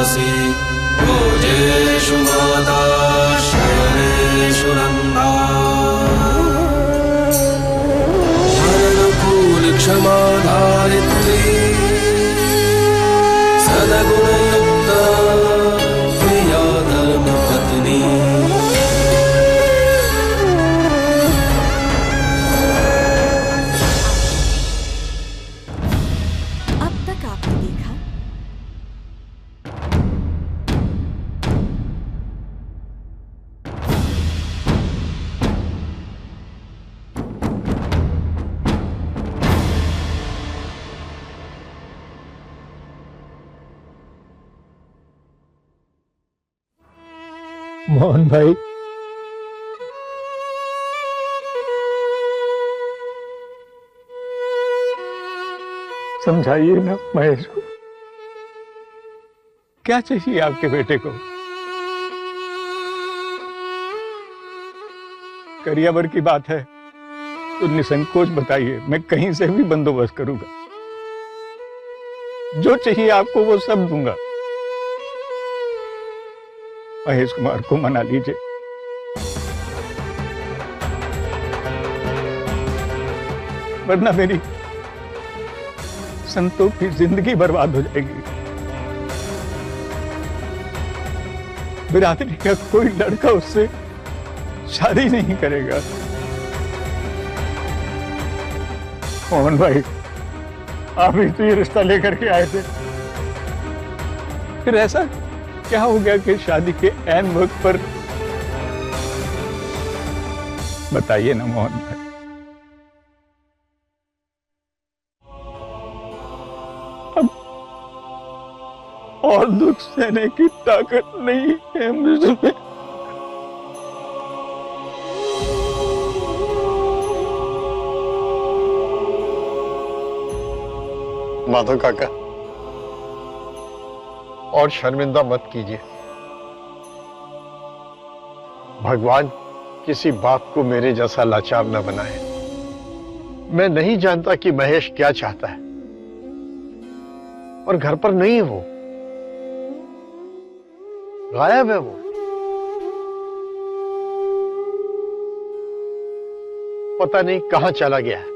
शयनसि भोजेषु माता शयनेषु नन्दा क्षमा धारित्री सद्गुणयुक्ता प्रिया धर्मपत्नी। अब तक आपने देखा मोहन भाई, समझाइए ना महेश को, क्या चाहिए आपके बेटे को? करियावर की बात है तो निसंकोच बताइए, मैं कहीं से भी बंदोबस्त करूंगा। जो चाहिए आपको वो सब दूंगा। महेश कुमार को मना लीजिए। वरना मेरी संतों की जिंदगी बर्बाद हो जाएगी। बिरादरी का कोई लड़का उससे शादी नहीं करेगा। मोहन भाई, आप ही तो ये रिश्ता लेकर के आए थे, फिर ऐसा क्या हो गया कि शादी के ऐन वक्त पर? बताइए ना मोहन भाई। अब और दुख सहने की ताकत नहीं है मुझमें। माधव काका, और शर्मिंदा मत कीजिए। भगवान किसी बाप को मेरे जैसा लाचार न बनाए। मैं नहीं जानता कि महेश क्या चाहता है, और घर पर नहीं है वो, गायब है वो। पता नहीं कहां चला गया है।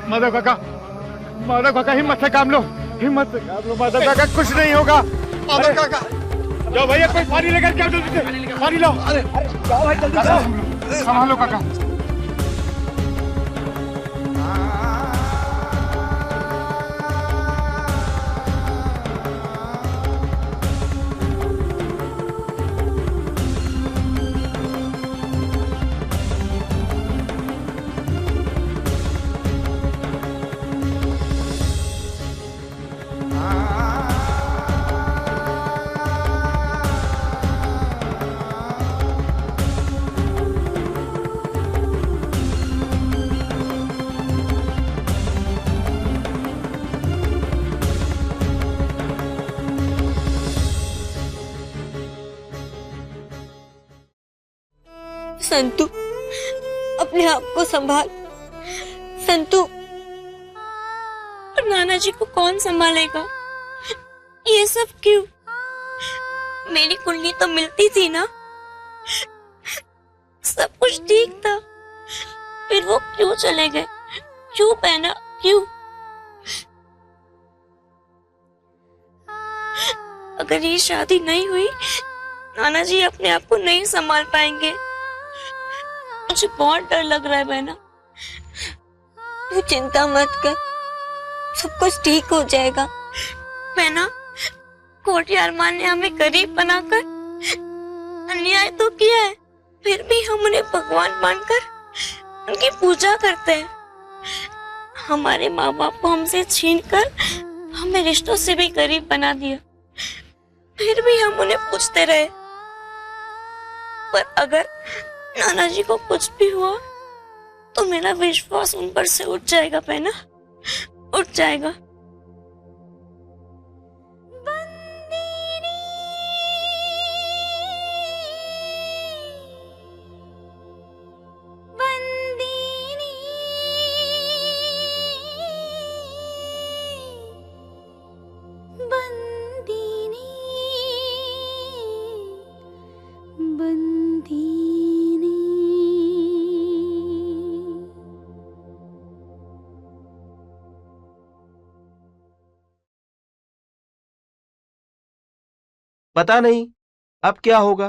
माधव काका, हिम्मत से काम लो, हिम्मत से काम लो माधव काका, कुछ नहीं होगा। माधव काका, जाओ भैया, कोई पानी लेकर के आओ जल्दी से, पानी लाओ। अरे जाओ भाई, जल्दी से संभालो काका। संतू, अपने आप को संभाल संतू। और नाना जी को कौन संभालेगा? ये सब क्यों? मेरी कुंडली तो मिलती थी ना, सब कुछ ठीक था, फिर वो क्यों चले गए? क्यों पहना? क्यों? अगर ये शादी नहीं हुई, नाना जी अपने आप को नहीं संभाल पाएंगे। मुझे बहुत डर लग रहा है बहना। तू चिंता मत कर, सब कुछ ठीक हो जाएगा। बहना, कोटी अरमान ने हमें गरीब बनाकर अन्याय तो किया है, फिर भी हम उन्हें भगवान मानकर उनकी पूजा करते हैं। हमारे माँ बाप को हमसे छीनकर हमें रिश्तों से भी गरीब बना दिया, फिर भी हम उन्हें पूजते रहे। पर अगर नाना जी को कुछ भी हुआ तो मेरा विश्वास उन पर से उठ जाएगा बहना, उठ जाएगा। पता नहीं अब क्या होगा।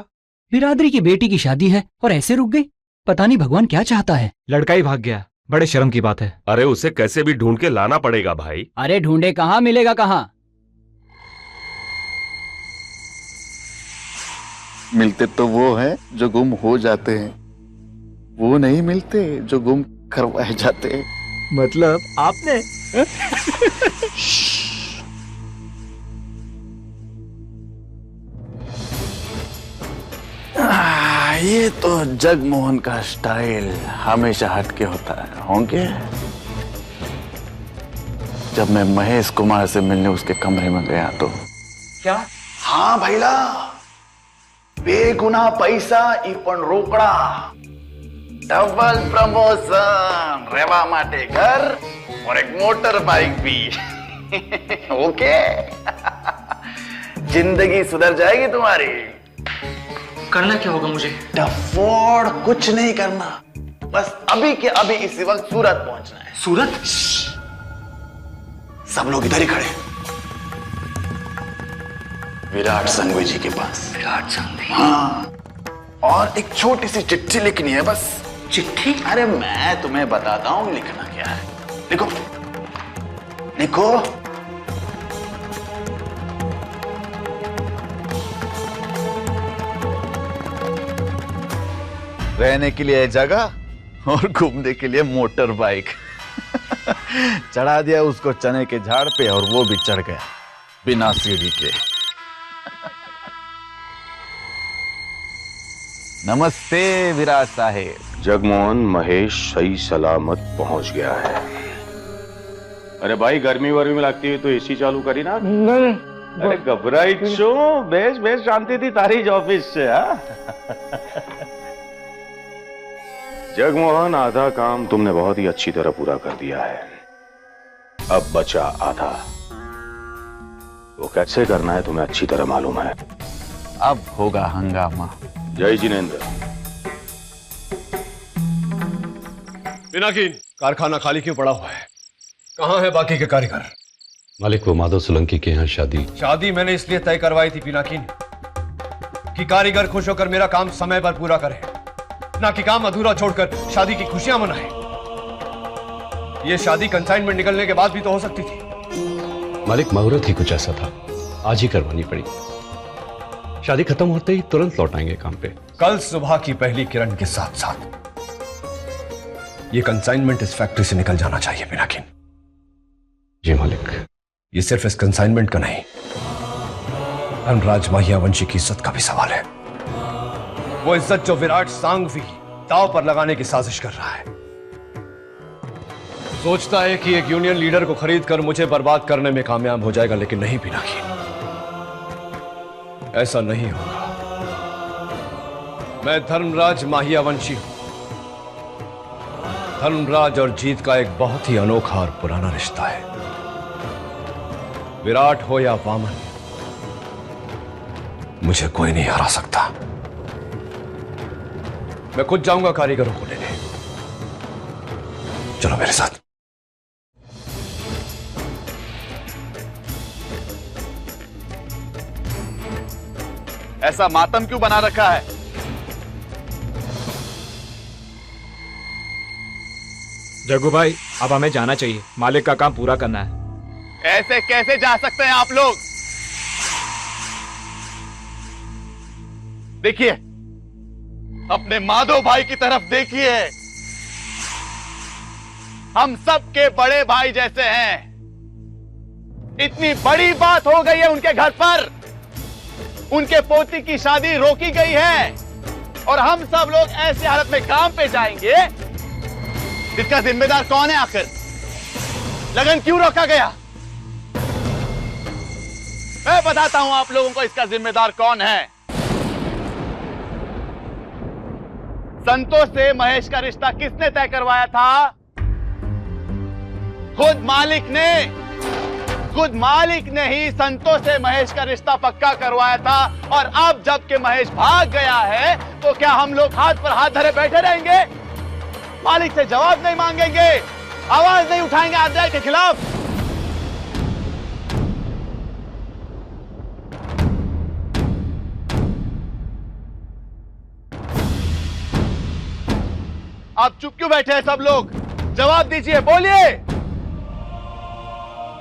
बिरादरी की बेटी की शादी है और ऐसे रुक गई। पता नहीं भगवान क्या चाहता है। लड़का ही भाग गया, बड़े शर्म की बात है। अरे उसे कैसे भी ढूंढ के लाना पड़ेगा भाई। अरे ढूंढे कहाँ, मिलेगा कहाँ? मिलते तो वो हैं जो गुम हो जाते हैं, वो नहीं मिलते जो गुम करवाए जाते हैं। मतलब आपने ये तो जगमोहन का स्टाइल हमेशा हटके होता है। होंगे जब मैं महेश कुमार से मिलने उसके कमरे में गया तो क्या? हाँ भैला, बेगुना पैसा ई पण रोकड़ा, डबल प्रमोशन, रेवा माटे घर और एक मोटर बाइक भी। ओके जिंदगी सुधर जाएगी तुम्हारी। करना क्या होगा मुझे? डफोड़ कुछ नहीं करना, बस अभी के अभी इसी वक्त सूरत पहुंचना है। सूरत? सब लोग इधर ही खड़े, विराट संघवी जी के पास। विराट संघवी? हाँ, और एक छोटी सी चिट्ठी लिखनी है बस। चिट्ठी? अरे मैं तुम्हें बताता हूं लिखना क्या है। लिखो लिखो। रहने के लिए जगह और घूमने के लिए मोटर बाइक। चढ़ा दिया उसको चने के झाड़ पे और वो भी चढ़ गया बिना सीढ़ी के। नमस्ते विराट साहेब। जगमोहन महेश सही सलामत पहुंच गया है। अरे भाई गर्मी वर्मी में लगती है तो एसी चालू करी ना। नहीं, अरे घबराई क्यों? बेस बेस शांति थी तारी ऑफिस से। जगमोहन आधा काम तुमने बहुत ही अच्छी तरह पूरा कर दिया है, अब बचा आधा। वो कैसे करना है तुम्हें अच्छी तरह मालूम है। अब होगा हंगामा। जय जिनेंद्र। पिनाकिन, कारखाना खाली क्यों पड़ा हुआ है? कहाँ है बाकी के कारीगर? मालिक, वो माधव सोलंकी के यहाँ शादी मैंने इसलिए तय करवाई थी पिनाकिन कि कारीगर खुश होकर मेरा काम समय पर पूरा करे, ना कि काम अधूरा छोड़कर शादी की खुशियां मनाए। ये शादी कंसाइनमेंट निकलने के बाद भी तो हो सकती थी। मालिक, मुहूर्त ही कुछ ऐसा था, आज ही करवानी पड़ी। शादी खत्म होते ही तुरंत लौट आएंगे काम पे। कल सुबह की पहली किरण के साथ साथ ये कंसाइनमेंट इस फैक्ट्री से निकल जाना चाहिए पिनाकिन। जी मालिक। ये सिर्फ इस कंसाइनमेंट का नहीं, धनराज माहियावंशी की इज्जत का भी सवाल है। वो इज्जत जो विराट सांघवी दांव पर लगाने की साजिश कर रहा है। सोचता है कि एक यूनियन लीडर को खरीद कर मुझे बर्बाद करने में कामयाब हो जाएगा, लेकिन नहीं पिनाकिन, ऐसा नहीं होगा। मैं धर्मराज माहियावंशी हूं। धर्मराज और जीत का एक बहुत ही अनोखा और पुराना रिश्ता है। विराट हो या वामन, मुझे कोई नहीं हरा सकता। मैं खुद जाऊंगा कारीगरों को लेने। चलो मेरे साथ। ऐसा मातम क्यों बना रखा है? जग्गू भाई, अब हमें जाना चाहिए, मालिक का काम पूरा करना है। ऐसे कैसे जा सकते हैं आप लोग? देखिए, अपने माधव भाई की तरफ देखिए। हम सबके बड़े भाई जैसे हैं। इतनी बड़ी बात हो गई है उनके घर पर, उनके पोती की शादी रोकी गई है और हम सब लोग ऐसी हालत में काम पे जाएंगे। इसका जिम्मेदार कौन है आखिर? लगन क्यों रोका गया? मैं बताता हूं आप लोगों को इसका जिम्मेदार कौन है। संतोष से महेश का रिश्ता किसने तय करवाया था? खुद मालिक ने ही संतोष से महेश का रिश्ता पक्का करवाया था। और अब जबकि महेश भाग गया है तो क्या हम लोग हाथ पर हाथ धरे बैठे रहेंगे? मालिक से जवाब नहीं मांगेंगे, आवाज नहीं उठाएंगे अन्याय के खिलाफ? आप चुप क्यों बैठे हैं सब लोग? जवाब दीजिए, बोलिए।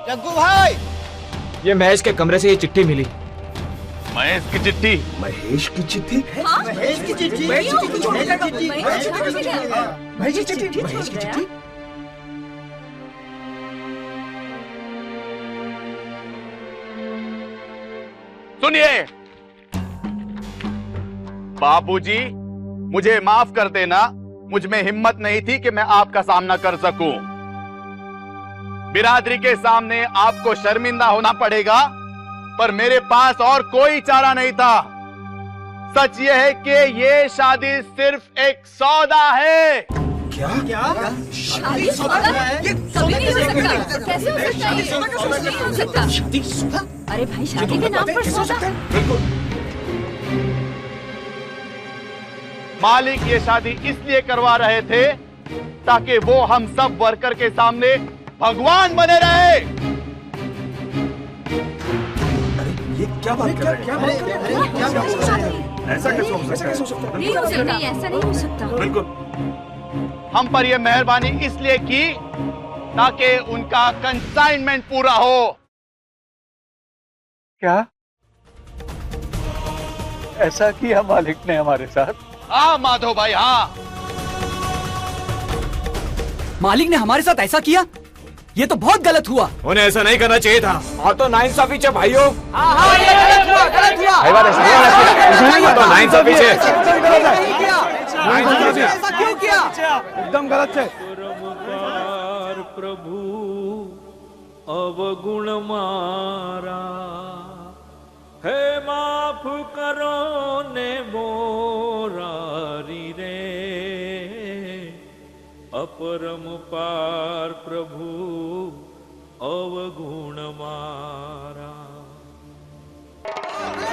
जग्गू भाई, ये महेश के कमरे से ये चिट्ठी मिली। महेश की चिट्ठी? महेश की चिट्ठी? महेश की चिट्ठी? महेश की चिट्ठी? सुनिए बाबूजी, मुझे माफ कर देना, मुझ में हिम्मत नहीं थी कि मैं आपका सामना कर सकूं। बिरादरी के सामने आपको शर्मिंदा होना पड़ेगा, पर मेरे पास और कोई चारा नहीं था। सच यह है कि ये शादी सिर्फ एक सौदा है। क्या? शादी सौदा है? ये कभी नहीं हो सकता। कैसे हो सकता है? नहीं हो सकता। शादी सौदा? अरे भाई, शादी के नाम पर सौदा? बिल्कुल। मालिक ये शादी इसलिए करवा रहे थे ताकि वो हम सब वर्कर के सामने भगवान बने रहे। ये क्या बात कर रहे हैं? ऐसा कैसे हो सकता है? नहीं हो सकता, ऐसा नहीं हो सकता। बिल्कुल। हम पर यह मेहरबानी इसलिए की ताकि उनका कंसाइनमेंट पूरा हो। क्या ऐसा किया मालिक ने हमारे साथ? हाँ माधव भाई, हाँ। मालिक ने हमारे साथ ऐसा किया? ये तो बहुत गलत हुआ। उन्हें ऐसा नहीं करना चाहिए था। हाँ तो नाइंसाफी है भाइयों। हाँ, ये गलत हुआ, गलत हुआ। तो नाइंसाफी है। ऐसा क्यों किया? एकदम गलत है। प्रभु अवगुण मारा है, माफ करो ने मोरारी रे, अपरम पार प्रभु अवगुण मारा।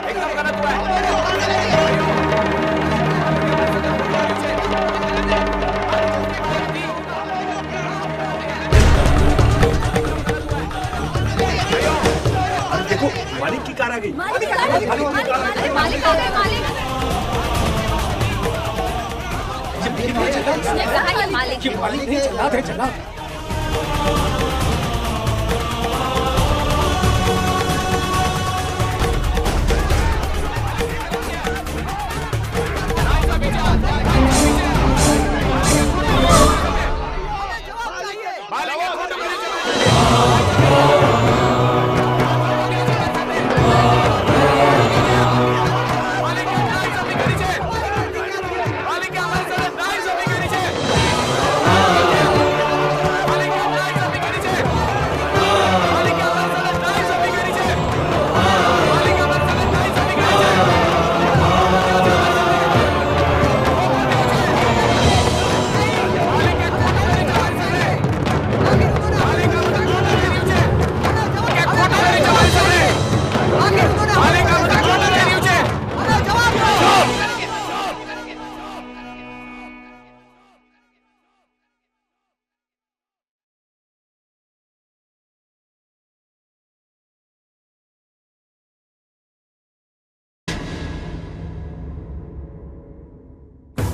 एकदम गलत हुआ है। देखो, मालिक की कार आ गई। मालिक आ गए, मालिक आ गए, मालिक। उसने कहा ये मालिक है। मालिक नहीं, चला दे, चला।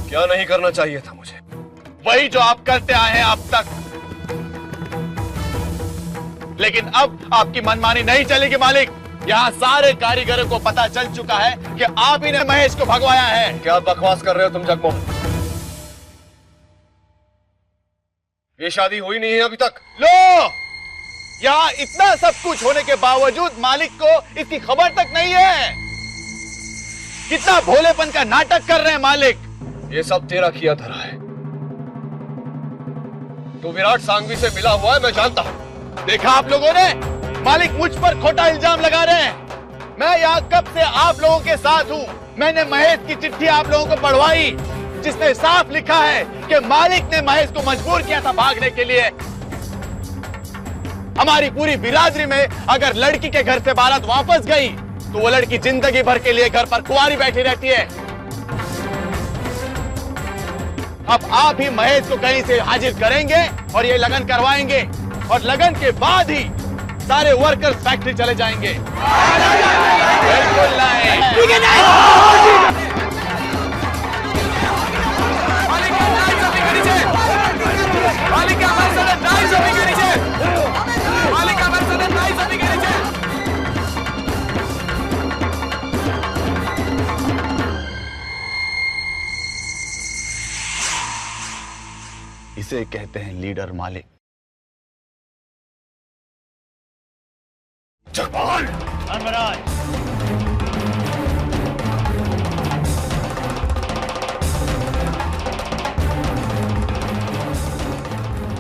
क्या नहीं करना चाहिए था मुझे? वही जो आप करते आए हैं अब तक। लेकिन अब आपकी मनमानी नहीं चलेगी मालिक। यहाँ सारे कारीगरों को पता चल चुका है कि आप ही ने महेश को भगवाया है। क्या बकवास कर रहे हो तुम जगमोहन? ये शादी हुई नहीं है अभी तक। लो, यहाँ इतना सब कुछ होने के बावजूद मालिक को इसकी खबर तक नहीं है। कितना भोलेपन का नाटक कर रहे हैं मालिक। ये सब तेरा किया धरा है। तू विराट सांघवी से मिला हुआ है, मैं जानता हूं। देखा आप लोगों ने, मालिक मुझ पर खोटा इल्जाम लगा रहे हैं। मैं यहाँ कब से आप लोगों के साथ हूँ। मैंने महेश की चिट्ठी आप लोगों को पढ़वाई, जिसने साफ लिखा है कि मालिक ने महेश को मजबूर किया था भागने के लिए। हमारी पूरी बिरादरी में अगर लड़की के घर से बारात वापस गई तो वो लड़की जिंदगी भर के लिए घर पर कुंवारी बैठी रहती है। अब आप ही महेश को कहीं से हाजिर करेंगे और ये लगन करवाएंगे, और लगन के बाद ही सारे वर्कर्स फैक्ट्री चले जाएंगे। बिल्कुल नहीं। मालिक हमारे साथ नहीं जमी के नीचे, मालिक हमारे साथ नहीं जमी के नीचे। इसे कहते हैं लीडर मालिक। जगपाल! धर्मराज,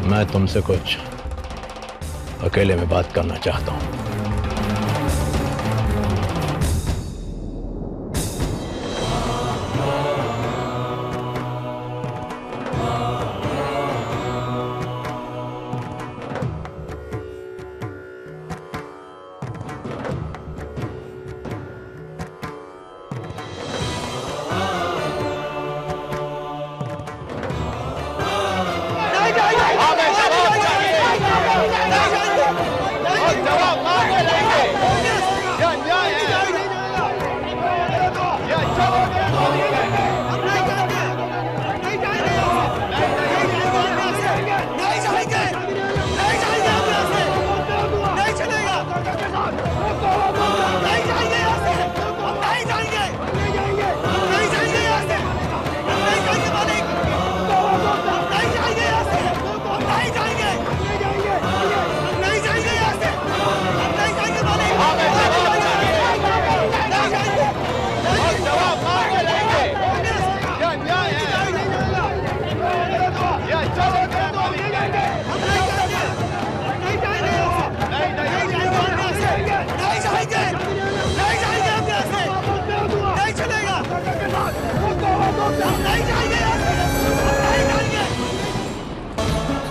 मैं तुमसे कुछ अकेले में बात करना चाहता हूं।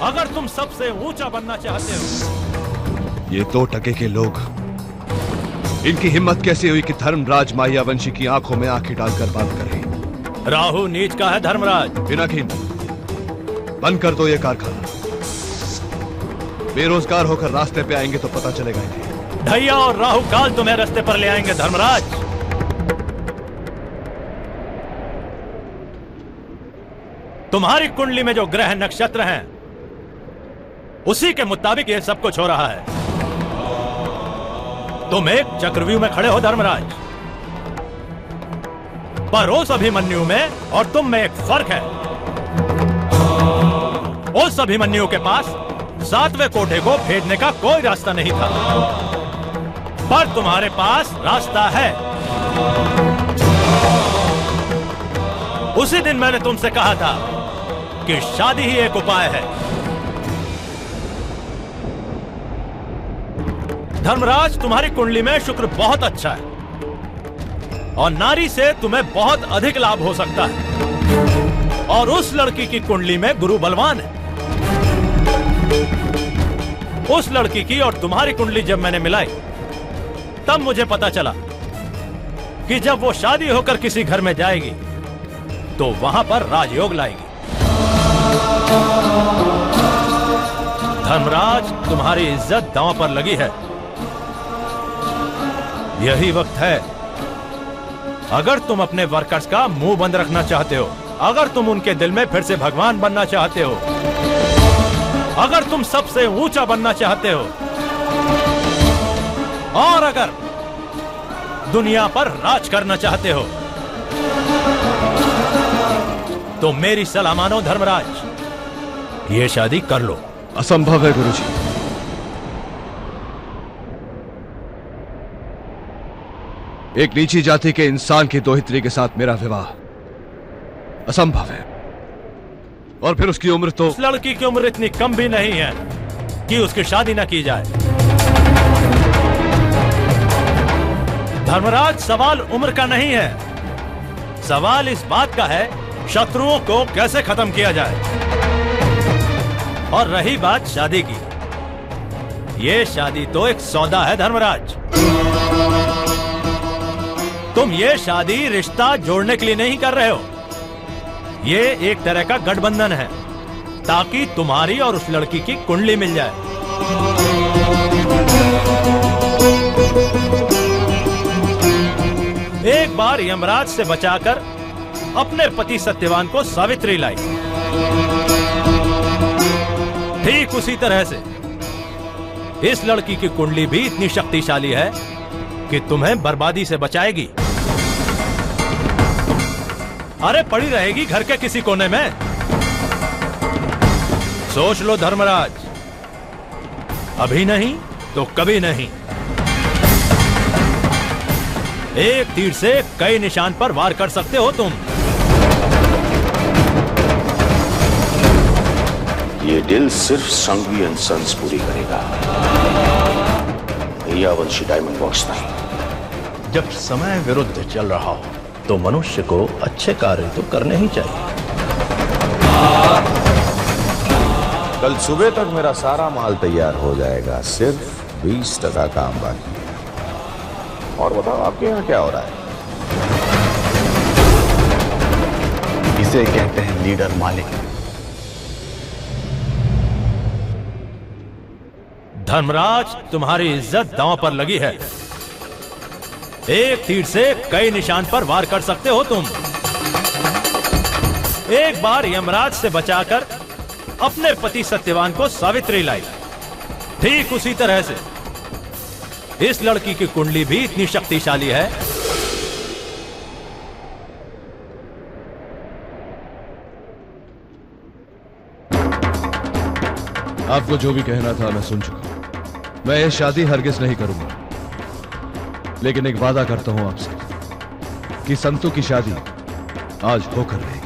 अगर तुम सबसे ऊंचा बनना चाहते हो। ये 2 टके के लोग, इनकी हिम्मत कैसे हुई कि धर्मराज मायावंशी की आंखों में आंखें डालकर बात करें? राहु नीच का है धर्मराज। पिनाकिन, बंद कर दो ये कारखाना। बेरोजगार होकर रास्ते पे आएंगे तो पता चलेगा इन्हें। ढैया और राहु काल तुम्हें रास्ते पर ले आएंगे धर्मराज। तुम्हारी कुंडली में जो ग्रह नक्षत्र हैं, उसी के मुताबिक ये सब कुछ हो रहा है। तुम एक चक्रव्यूह में खड़े हो धर्मराज, पर उस अभिमन्यु में और तुम में एक फर्क है। उस अभिमन्यु के पास 7वें कोठे को भेदने का कोई रास्ता नहीं था, पर तुम्हारे पास रास्ता है। उसी दिन मैंने तुमसे कहा था कि शादी ही एक उपाय है। धर्मराज, तुम्हारी कुंडली में शुक्र बहुत अच्छा है और नारी से तुम्हें बहुत अधिक लाभ हो सकता है। और उस लड़की की कुंडली में गुरु बलवान है। उस लड़की की और तुम्हारी कुंडली जब मैंने मिलाई, तब मुझे पता चला कि जब वो शादी होकर किसी घर में जाएगी तो वहां पर राजयोग लाएगी। धर्मराज, तुम्हारी इज्जत दांव पर लगी है। यही वक्त है, अगर तुम अपने वर्कर्स का मुंह बंद रखना चाहते हो, अगर तुम उनके दिल में फिर से भगवान बनना चाहते हो, अगर तुम सबसे ऊंचा बनना चाहते हो, और अगर दुनिया पर राज करना चाहते हो, तो मेरी सलाह मानो धर्मराज, ये शादी कर लो। असंभव है गुरुजी। एक नीची जाति के इंसान की दोहित्री के साथ मेरा विवाह असंभव है। और फिर उसकी उम्र तो, उस लड़की की उम्र इतनी कम भी नहीं है कि उसकी शादी ना की जाए। धर्मराज, सवाल उम्र का नहीं है, सवाल इस बात का है शत्रुओं को कैसे खत्म किया जाए। और रही बात शादी की, ये शादी तो एक सौदा है धर्मराज। तुम ये शादी रिश्ता जोड़ने के लिए नहीं कर रहे हो, ये एक तरह का गठबंधन है ताकि तुम्हारी और उस लड़की की कुंडली मिल जाए। एक बार यमराज से बचाकर अपने पति सत्यवान को सावित्री लाई, ठीक उसी तरह से इस लड़की की कुंडली भी इतनी शक्तिशाली है कि तुम्हें बर्बादी से बचाएगी। अरे पड़ी रहेगी घर के किसी कोने में। सोच लो धर्मराज, अभी नहीं तो कभी नहीं। एक तीर से कई निशान पर वार कर सकते हो तुम। ये डील सिर्फ संघवी एंड सन्स पूरी करेगा, वंशी डायमंड बॉक्स नहीं। जब समय विरुद्ध चल रहा हो तो मनुष्य को अच्छे कार्य तो करने ही चाहिए। कल सुबह तक मेरा सारा माल तैयार हो जाएगा, सिर्फ 20% काम बाकी। और बताओ आपके यहाँ क्या हो रहा है? इसे कहते हैं लीडर मालिक। धर्मराज, तुम्हारी इज्जत दांव पर लगी है। एक तीर से कई निशान पर वार कर सकते हो तुम। एक बार यमराज से बचाकर अपने पति सत्यवान को सावित्री लाई, ठीक उसी तरह से इस लड़की की कुंडली भी इतनी शक्तिशाली है। आपको जो भी कहना था मैं सुन चुका। मैं ये शादी हरगिज नहीं करूंगा, लेकिन एक वादा करता हूं आपसे कि संतू की शादी आज होकर रहेगी।